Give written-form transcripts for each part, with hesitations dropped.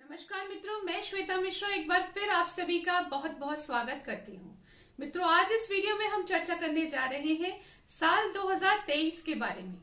नमस्कार मित्रों, मैं श्वेता मिश्रा एक बार फिर आप सभी का बहुत बहुत स्वागत करती हूँ। मित्रों, आज इस वीडियो में हम चर्चा करने जा रहे हैं साल 2023 के बारे में।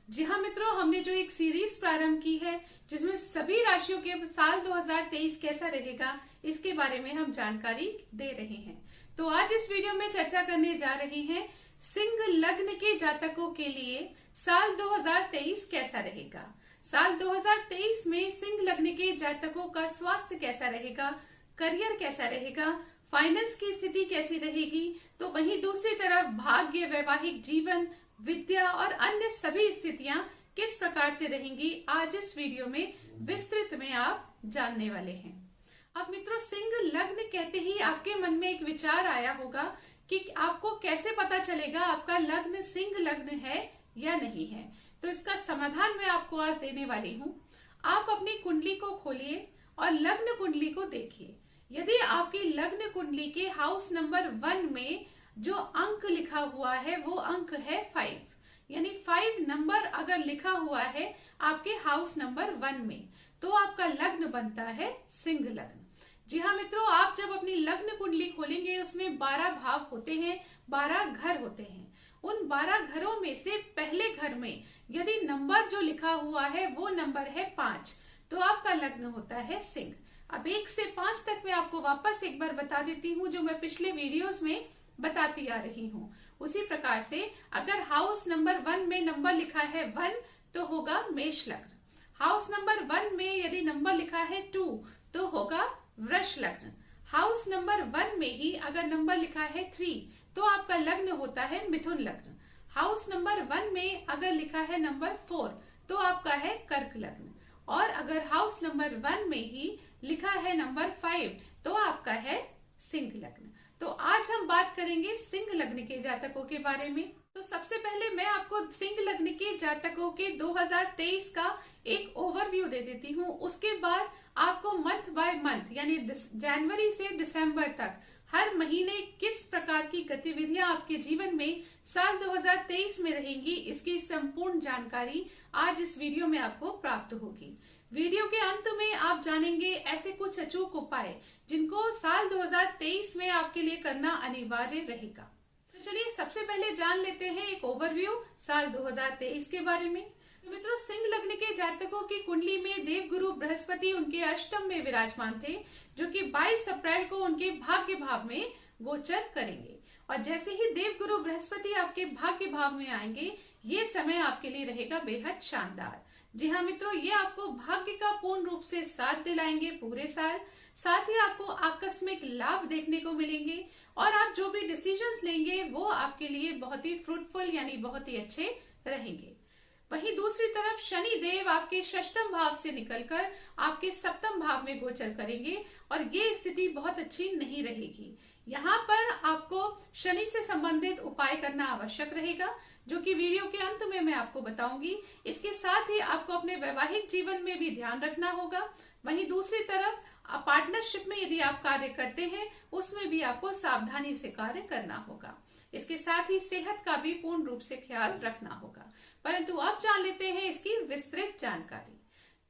जी हाँ मित्रों, हमने जो एक सीरीज प्रारंभ की है जिसमें सभी राशियों के साल 2023 कैसा रहेगा इसके बारे में हम जानकारी दे रहे हैं। तो आज इस वीडियो में चर्चा करने जा रहे हैं सिंह लग्न के जातकों के लिए साल 2023 कैसा रहेगा। साल 2023 में सिंह लग्न के जातकों का स्वास्थ्य कैसा रहेगा, करियर कैसा रहेगा, फाइनेंस की स्थिति कैसी रहेगी, तो वहीं दूसरी तरफ भाग्य, वैवाहिक जीवन, विद्या और अन्य सभी स्थितियां किस प्रकार से रहेंगी, आज इस वीडियो में विस्तृत में आप जानने वाले हैं। अब मित्रों, सिंह लग्न कहते ही आपके मन में एक विचार आया होगा कि आपको कैसे पता चलेगा आपका लग्न सिंह लग्न है या नहीं है। तो इसका समाधान मैं आपको आज देने वाली हूँ। आप अपनी कुंडली को खोलिए और लग्न कुंडली को देखिए। यदि आपकी लग्न कुंडली के हाउस नंबर 1 में जो अंक लिखा हुआ है वो अंक है 5, यानी 5 नंबर अगर लिखा हुआ है आपके हाउस नंबर 1 में, तो आपका लग्न बनता है सिंह लग्न। जी हाँ मित्रों, आप जब अपनी लग्न कुंडली खोलेंगे उसमें 12 भाव होते हैं, 12 घर होते हैं। उन 12 घरों में से पहले घर में यदि नंबर जो लिखा हुआ है वो नंबर है 5, तो आपका लग्न होता है सिंह। अब 1 से 5 तक मैं आपको वापस एक बार बता देती हूँ, जो मैं पिछले वीडियोस में बताती आ रही हूँ। उसी प्रकार से अगर हाउस नंबर 1 में नंबर लिखा है 1 तो होगा मेष लग्न। हाउस नंबर 1 में यदि नंबर लिखा है 2 तो होगा वृष लग्न। हाउस नंबर 1 में ही अगर नंबर लिखा है 3 तो आपका लग्न होता है मिथुन लग्न। हाउस नंबर 1 में अगर लिखा है नंबर 4 तो आपका है कर्क लग्न। और अगर हाउस नंबर 1 में ही लिखा है नंबर 5 तो आपका है सिंह लग्न। तो आज हम बात करेंगे सिंह लग्न के जातकों के बारे में। तो सबसे पहले मैं आपको सिंह लग्न के जातकों के 2023 का एक ओवरव्यू दे देती हूँ। उसके बाद आपको मंथ बाय मंथ यानी जनवरी से दिसंबर तक हर महीने किस प्रकार की गतिविधियां आपके जीवन में साल 2023 में रहेंगी, इसकी संपूर्ण जानकारी आज इस वीडियो में आपको प्राप्त होगी। वीडियो के अंत में आप जानेंगे ऐसे कुछ अचूक उपाय जिनको साल 2023 में आपके लिए करना अनिवार्य रहेगा। तो चलिए सबसे पहले जान लेते हैं एक ओवरव्यू साल 2023 के बारे में। तो मित्रों, सिंह लग्न के जातकों की कुंडली में देवगुरु बृहस्पति उनके अष्टम में विराजमान थे, जो कि 22 अप्रैल को उनके भाग्य भाव में गोचर करेंगे। और जैसे ही देवगुरु बृहस्पति आपके भाग्य भाव में आएंगे, ये समय आपके लिए रहेगा बेहद शानदार। जी हाँ मित्रों, ये आपको भाग्य का पूर्ण रूप से साथ दिलाएंगे पूरे साल। साथ ही आपको आकस्मिक लाभ देखने को मिलेंगे और आप जो भी डिसीजंस लेंगे वो आपके लिए बहुत ही फ्रूटफुल यानी बहुत ही अच्छे रहेंगे। वहीं दूसरी तरफ शनि देव आपके षष्ठम भाव से निकलकर आपके सप्तम भाव में गोचर करेंगे और ये स्थिति बहुत अच्छी नहीं रहेगी। यहाँ पर आपको शनि से संबंधित उपाय करना आवश्यक रहेगा, जो कि वीडियो के अंत में मैं आपको बताऊंगी। इसके साथ ही आपको अपने वैवाहिक जीवन में भी ध्यान रखना होगा। वहीं दूसरी तरफ पार्टनरशिप में यदि आप कार्य करते हैं उसमें भी आपको सावधानी से कार्य करना होगा। इसके साथ ही सेहत का भी पूर्ण रूप से ख्याल रखना होगा। परंतु अब जान लेते हैं इसकी विस्तृत जानकारी।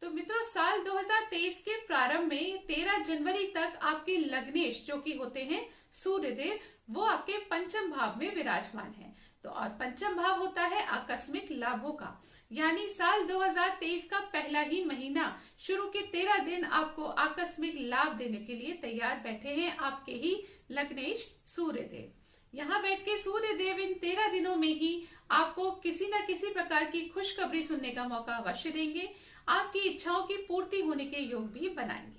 तो मित्रों, साल 2023 के प्रारंभ में 13 जनवरी तक आपके लग्नेश जो कि होते हैं सूर्यदेव, वो आपके पंचम भाव में विराजमान है। तो और पंचम भाव होता है आकस्मिक लाभों का, यानी साल 2023 का पहला ही महीना शुरू के 13 दिन आपको आकस्मिक लाभ देने के लिए तैयार बैठे हैं आपके ही लग्नेश सूर्यदेव। यहाँ बैठ के सूर्य देव इन 13 दिनों में ही आपको किसी न किसी प्रकार की खुशखबरी सुनने का मौका अवश्य देंगे। आपकी इच्छाओं की पूर्ति होने के योग भी बनाएंगे।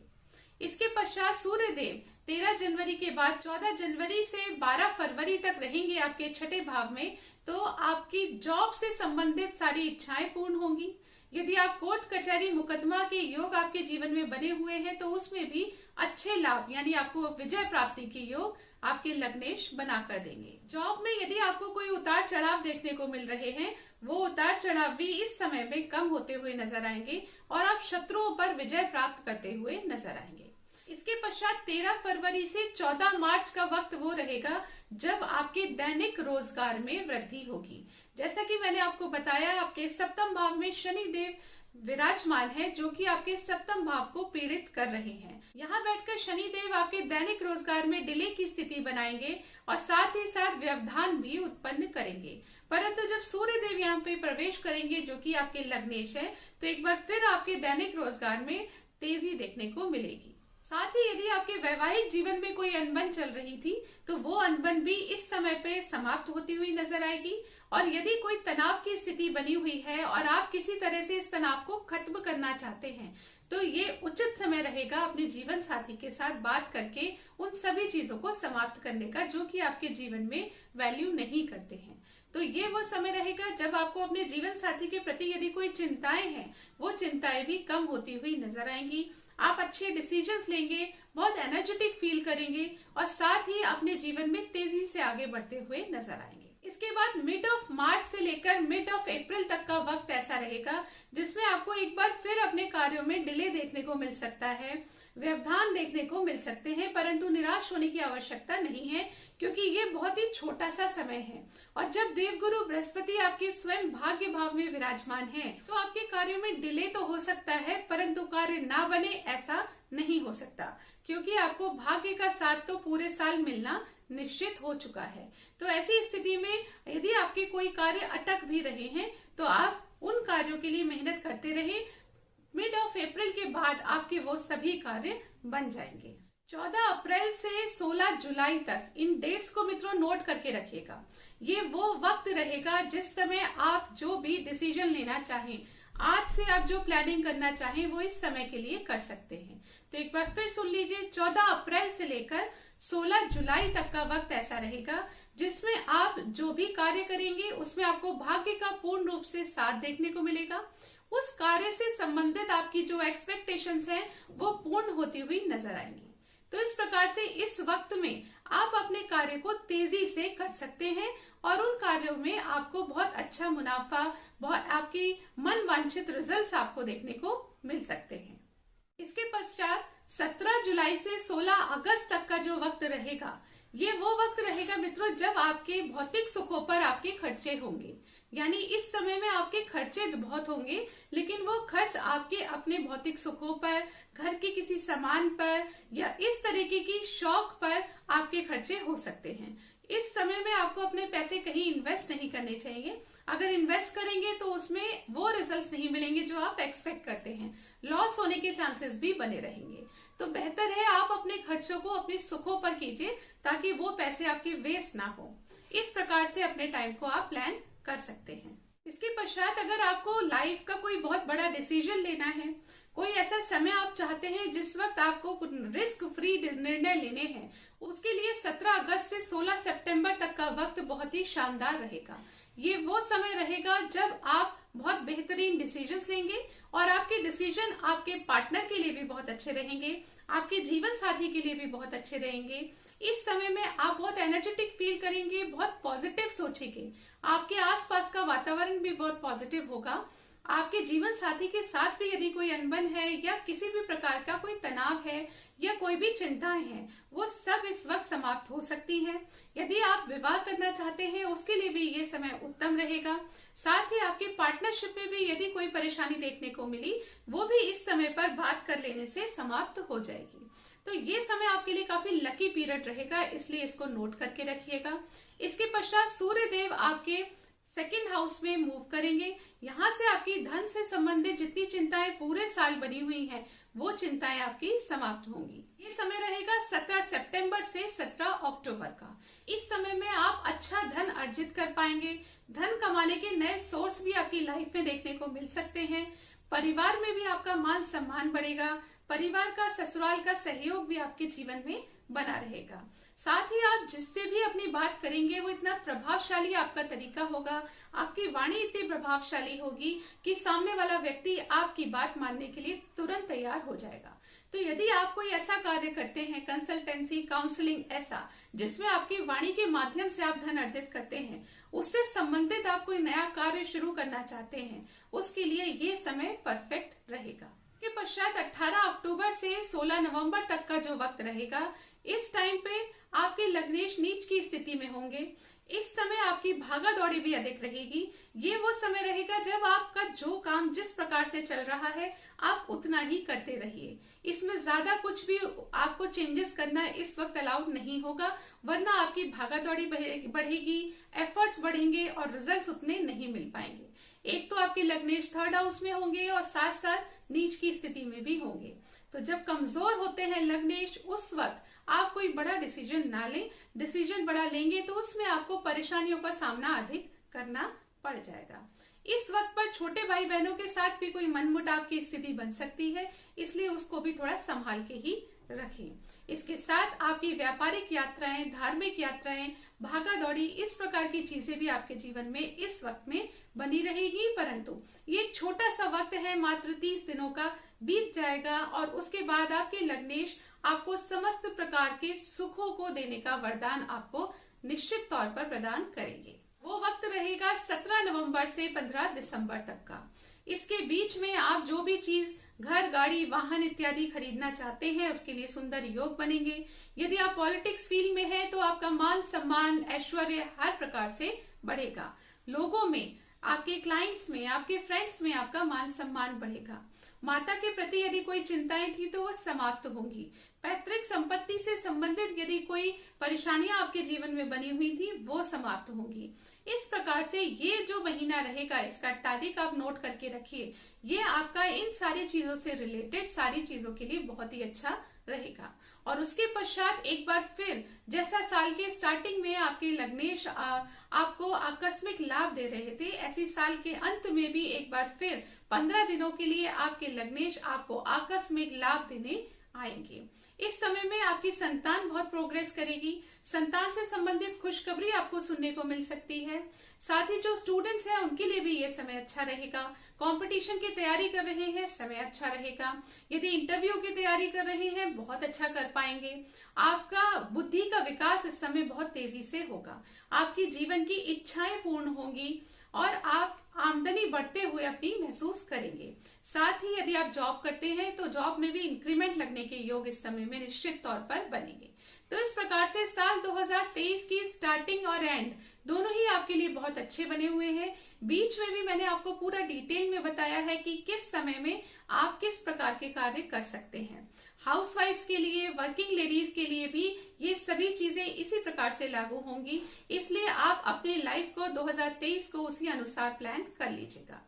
इसके पश्चात सूर्य देव 13 जनवरी के बाद 14 जनवरी से 12 फरवरी तक रहेंगे आपके छठे भाव में। तो आपकी जॉब से संबंधित सारी इच्छाएं पूर्ण होंगी। यदि आप कोर्ट कचहरी मुकदमा के योग आपके जीवन में बने हुए हैं तो उसमें भी अच्छे लाभ यानी आपको विजय प्राप्ति के योग आपके लग्नेश बना कर देंगे। जॉब में यदि आपको कोई उतार चढ़ाव देखने को मिल रहे हैं, वो उतार चढ़ाव भी इस समय में कम होते हुए नजर आएंगे और आप शत्रुओं पर विजय प्राप्त करते हुए नजर आएंगे। इसके पश्चात 13 फरवरी से 14 मार्च का वक्त वो रहेगा जब आपके दैनिक रोजगार में वृद्धि होगी। जैसा कि मैंने आपको बताया, आपके सप्तम भाव में शनि देव विराजमान है, जो कि आपके सप्तम भाव को पीड़ित कर रहे हैं। यहाँ बैठकर शनि देव आपके दैनिक रोजगार में डिले की स्थिति बनाएंगे और साथ ही साथ व्यवधान भी उत्पन्न करेंगे। परंतु जब सूर्य देव यहाँ पे प्रवेश करेंगे, जो कि आपके लग्नेश है, तो एक बार फिर आपके दैनिक रोजगार में तेजी देखने को मिलेगी। साथ ही यदि आपके वैवाहिक जीवन में कोई अनबन चल रही थी, तो वो अनबन भी इस समय पे समाप्त होती हुई नजर आएगी। और यदि कोई तनाव की स्थिति बनी हुई है और आप किसी तरह से इस तनाव को खत्म करना चाहते हैं, तो ये उचित समय रहेगा अपने जीवन साथी के साथ बात करके उन सभी चीजों को समाप्त करने का, जो कि आपके जीवन में वैल्यू नहीं करते हैं। तो ये वो समय रहेगा जब आपको अपने जीवन साथी के प्रति यदि कोई चिंताएं हैं, वो चिंताएं भी कम होती हुई नजर आएंगी। आप अच्छे डिसीजंस लेंगे, बहुत एनर्जेटिक फील करेंगे और साथ ही अपने जीवन में तेजी से आगे बढ़ते हुए नजर आएंगे। इसके बाद मिड ऑफ मार्च से लेकर मिड ऑफ अप्रैल तक का वक्त ऐसा रहेगा जिसमें आपको एक बार फिर अपने कार्यों में डिले देखने को मिल सकता है, व्यवधान देखने को मिल सकते हैं। परंतु निराश होने की आवश्यकता नहीं है, क्योंकि ये बहुत ही छोटा सा समय है। और जब देवगुरु बृहस्पति आपके स्वयं भाग्य भाव में विराजमान है, तो आपके कार्यों में डिले तो हो सकता है, परंतु कार्य ना बने ऐसा नहीं हो सकता, क्योंकि आपको भाग्य का साथ तो पूरे साल मिलना निश्चित हो चुका है। तो ऐसी स्थिति में यदि आपके कोई कार्य अटक भी रहे हैं, तो आप उन कार्यों के लिए मेहनत करते रहें। मिड ऑफ अप्रैल के बाद आपके वो सभी कार्य बन जाएंगे। 14 अप्रैल से 16 जुलाई तक इन डेट्स को मित्रों नोट करके रखिएगा। ये वो वक्त रहेगा जिस समय आप जो भी डिसीजन लेना चाहें, आज से आप जो प्लानिंग करना चाहें, वो इस समय के लिए कर सकते हैं। तो एक बार फिर सुन लीजिए, 14 अप्रैल से लेकर 16 जुलाई तक का वक्त ऐसा रहेगा जिसमें आप जो भी कार्य करेंगे उसमें आपको भाग्य का पूर्ण रूप से साथ देखने को मिलेगा। उस कार्य से संबंधित आपकी जो एक्सपेक्टेशंस हैं, वो पूर्ण होती हुई नजर आएंगी। तो इस प्रकार से इस वक्त में आप अपने कार्य को तेजी से कर सकते हैं और उन कार्यों में आपको बहुत अच्छा मुनाफा, बहुत आपकी मन वांछित रिजल्ट्स आपको देखने को मिल सकते हैं। इसके पश्चात 17 जुलाई से 16 अगस्त तक का जो वक्त रहेगा, ये वो वक्त रहेगा मित्रों जब आपके भौतिक सुखों पर आपके खर्चे होंगे। यानी इस समय में आपके खर्चे बहुत होंगे, लेकिन वो खर्च आपके अपने भौतिक सुखों पर, घर के किसी सामान पर या इस तरीके की शौक पर आपके खर्चे हो सकते हैं। इस समय में आपको अपने पैसे कहीं इन्वेस्ट नहीं करने चाहिए। अगर इन्वेस्ट करेंगे तो उसमें वो रिजल्ट्स नहीं मिलेंगे जो आप एक्सपेक्ट करते हैं, लॉस होने के चांसेस भी बने रहेंगे। तो बेहतर है आप अपने खर्चों को अपने सुखों पर कीजिए, ताकि वो पैसे आपके वेस्ट ना हो। इस प्रकार से अपने टाइम को आप प्लान कर सकते हैं। इसके पश्चात अगर आपको लाइफ का कोई बहुत बड़ा डिसीजन लेना है, कोई ऐसा समय आप चाहते हैं जिस वक्त आपको रिस्क फ्री निर्णय लेने हैं, उसके लिए 17 अगस्त से 16 सितंबर तक का वक्त बहुत ही शानदार रहेगा। ये वो समय रहेगा जब आप बहुत बेहतरीन डिसीजंस लेंगे और आपके डिसीजन आपके पार्टनर के लिए भी बहुत अच्छे रहेंगे, आपके जीवन साथी के लिए भी बहुत अच्छे रहेंगे। इस समय में आप बहुत एनर्जेटिक फील करेंगे, बहुत पॉजिटिव सोचेंगे, आपके आसपास का वातावरण भी बहुत पॉजिटिव होगा। आपके जीवन साथी के साथ भी यदि कोई अनबन है या किसी भी प्रकार का कोई तनाव है या कोई भी चिंताएं हैं, वो सब इस वक्त समाप्त हो सकती हैं। यदि आप विवाह करना चाहते हैं, उसके लिए भी ये समय उत्तम रहेगा। साथ ही आपके पार्टनरशिप में भी यदि कोई परेशानी देखने को मिली, वो भी इस समय पर बात कर लेने से समाप्त हो जाएगी। तो ये समय आपके लिए काफी लकी पीरियड रहेगा, इसलिए इसको नोट करके रखिएगा। इसके पश्चात सूर्य देव आपके सेकेंड हाउस में मूव करेंगे। यहाँ से आपकी धन से संबंधित जितनी चिंताएं पूरे साल बनी हुई हैं, वो चिंताएं आपकी समाप्त होंगी। ये समय रहेगा 17 सितंबर से 17 अक्टूबर का। इस समय में आप अच्छा धन अर्जित कर पाएंगे। धन कमाने के नए सोर्स भी आपकी लाइफ में देखने को मिल सकते हैं। परिवार में भी आपका मान सम्मान बढ़ेगा। परिवार का, ससुराल का सहयोग भी आपके जीवन में बना रहेगा। साथ ही आप जिससे भी अपनी बात करेंगे, वो इतना प्रभावशाली आपका तरीका होगा, आपकी वाणी इतनी प्रभावशाली होगी कि सामने वाला व्यक्ति आपकी बात मानने के लिए तुरंत तैयार हो जाएगा। तो यदि आप कोई ऐसा कार्य करते हैं, कंसल्टेंसी, काउंसलिंग, ऐसा जिसमें आपकी वाणी के माध्यम से आप धन अर्जित करते हैं, उससे संबंधित आप कोई नया कार्य शुरू करना चाहते हैं, उसके लिए ये समय परफेक्ट रहेगा। के पश्चात 18 अक्टूबर से 16 नवंबर तक का जो वक्त रहेगा, इस टाइम पे आपके लग्नेश नीच की स्थिति में होंगे। इस समय आपकी भागा दौड़ी भी अधिक रहेगी। ये वो समय रहेगा जब आपका जो काम जिस प्रकार से चल रहा है आप उतना ही करते रहिए। इसमें ज्यादा कुछ भी आपको चेंजेस करना इस वक्त अलाउड नहीं होगा, वरना आपकी भागा दौड़ी बढ़ेगी, एफर्ट्स बढ़ेंगे और रिजल्ट्स उतने नहीं मिल पाएंगे। एक तो आपके लग्नेश थर्ड हाउस में होंगे और साथ साथ नीच की स्थिति में भी होंगे। तो जब कमजोर होते हैं लग्नेश, उस वक्त आप कोई बड़ा डिसीजन ना लें। डिसीजन बड़ा लेंगे तो उसमें आपको परेशानियों का सामना अधिक करना पड़ जाएगा। इस वक्त पर छोटे भाई बहनों के साथ भी कोई मनमुटाव की स्थिति बन सकती है, इसलिए उसको भी थोड़ा संभाल के ही रखें। इसके साथ आपकी व्यापारिक यात्राएं, धार्मिक यात्राएं, भागा दौड़ी, इस प्रकार की चीजें भी आपके जीवन में इस वक्त में बनी रहेगी। परंतु ये छोटा सा वक्त है, मात्र 30 दिनों का, बीत जाएगा और उसके बाद आपके लग्नेश आपको समस्त प्रकार के सुखों को देने का वरदान आपको निश्चित तौर पर प्रदान करेंगे। वो वक्त रहेगा 17 नवंबर से 15 दिसंबर तक का। इसके बीच में आप जो भी चीज घर, गाड़ी, वाहन इत्यादि खरीदना चाहते हैं, उसके लिए सुंदर योग बनेंगे। यदि आप पॉलिटिक्स फील्ड में हैं तो आपका मान सम्मान, ऐश्वर्य हर प्रकार से बढ़ेगा। लोगों में, आपके क्लाइंट्स में, आपके फ्रेंड्स में आपका मान सम्मान बढ़ेगा। माता के प्रति यदि कोई चिंताएं थी तो वो समाप्त होंगी। पैतृक संपत्ति से संबंधित यदि कोई परेशानियां आपके जीवन में बनी हुई थी वो समाप्त होंगी। इस प्रकार से ये जो महीना रहेगा, इसका तारीख आप नोट करके रखिए। ये आपका इन सारी चीजों से रिलेटेड सारी चीजों के लिए बहुत ही अच्छा रहेगा। और उसके पश्चात एक बार फिर, जैसा साल के स्टार्टिंग में आपके लग्नेश आपको आकस्मिक लाभ दे रहे थे, ऐसी साल के अंत में भी एक बार फिर 15 दिनों के लिए आपके लग्नेश आपको आकस्मिक लाभ देने आएंगे। इस समय में आपकी संतान बहुत प्रोग्रेस करेगी। संतान से संबंधित खुशखबरी आपको सुनने को मिल सकती है। साथ ही जो स्टूडेंट्स हैं उनके लिए भी ये समय अच्छा रहेगा। कंपटीशन की तैयारी कर रहे हैं, समय अच्छा रहेगा। यदि इंटरव्यू की तैयारी कर रहे हैं, बहुत अच्छा कर पाएंगे। आपका बुद्धि का विकास इस समय बहुत तेजी से होगा। आपकी जीवन की इच्छाएं पूर्ण होंगी और आप आमदनी बढ़ते हुए अपनी महसूस करेंगे। साथ ही यदि आप जॉब करते हैं तो जॉब में भी इंक्रीमेंट लगने के योग इस समय में निश्चित तौर पर बनेंगे। तो इस प्रकार से साल 2023 की स्टार्टिंग और एंड दोनों ही आपके लिए बहुत अच्छे बने हुए हैं। बीच में भी मैंने आपको पूरा डिटेल में बताया है कि किस समय में आप किस प्रकार के कार्य कर सकते हैं। हाउसवाइफ्स के लिए, वर्किंग लेडीज के लिए भी ये सभी चीजें इसी प्रकार से लागू होंगी। इसलिए आप अपनी लाइफ को 2023 को उसी अनुसार प्लान कर लीजिएगा।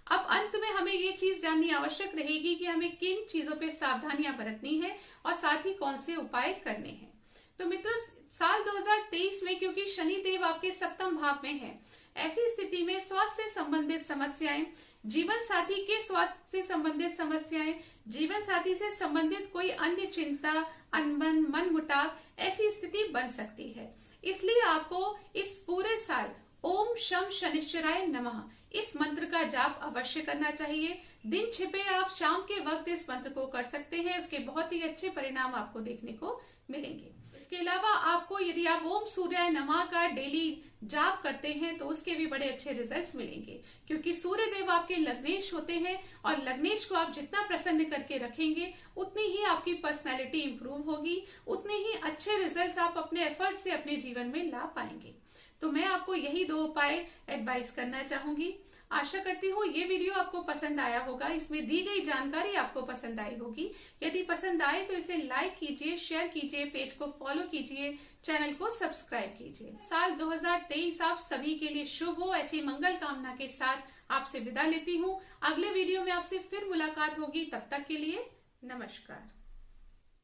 अब अंत में हमें ये चीज जाननी आवश्यक रहेगी कि हमें किन चीजों पे सावधानियां बरतनी है और साथ ही कौन से उपाय करने हैं। तो मित्रों, साल 2023 में क्योंकि शनि देव आपके सप्तम भाव में है, ऐसी स्थिति में स्वास्थ्य से संबंधित समस्याएं, जीवन साथी के स्वास्थ्य से संबंधित समस्याएं, जीवन साथी से संबंधित कोई अन्य चिंता, अनबन, मनमुटाव, ऐसी स्थिति बन सकती है। इसलिए आपको इस पूरे साल ओम शम शनिश्चराय नमः इस मंत्र का जाप अवश्य करना चाहिए। दिन छिपे आप शाम के वक्त इस मंत्र को कर सकते हैं, उसके बहुत ही अच्छे परिणाम आपको देखने को मिलेंगे। इसके अलावा आपको यदि आप ओम सूर्याय नमः का डेली जाप करते हैं तो उसके भी बड़े अच्छे रिजल्ट्स मिलेंगे, क्योंकि सूर्य देव आपके लग्नेश होते हैं और लग्नेश को आप जितना प्रसन्न करके रखेंगे उतनी ही आपकी पर्सनैलिटी इंप्रूव होगी, उतने ही अच्छे रिजल्ट्स आप अपने एफर्ट से अपने जीवन में ला पाएंगे। तो मैं आपको यही 2 उपाय एडवाइस करना चाहूंगी। आशा करती हूँ ये वीडियो आपको पसंद आया होगा, इसमें दी गई जानकारी आपको पसंद आई होगी। यदि पसंद आए तो इसे लाइक कीजिए, शेयर कीजिए, पेज को फॉलो कीजिए, चैनल को सब्सक्राइब कीजिए। साल 2023 आप सभी के लिए शुभ हो, ऐसी मंगल कामना के साथ आपसे विदा लेती हूँ। अगले वीडियो में आपसे फिर मुलाकात होगी, तब तक के लिए नमस्कार।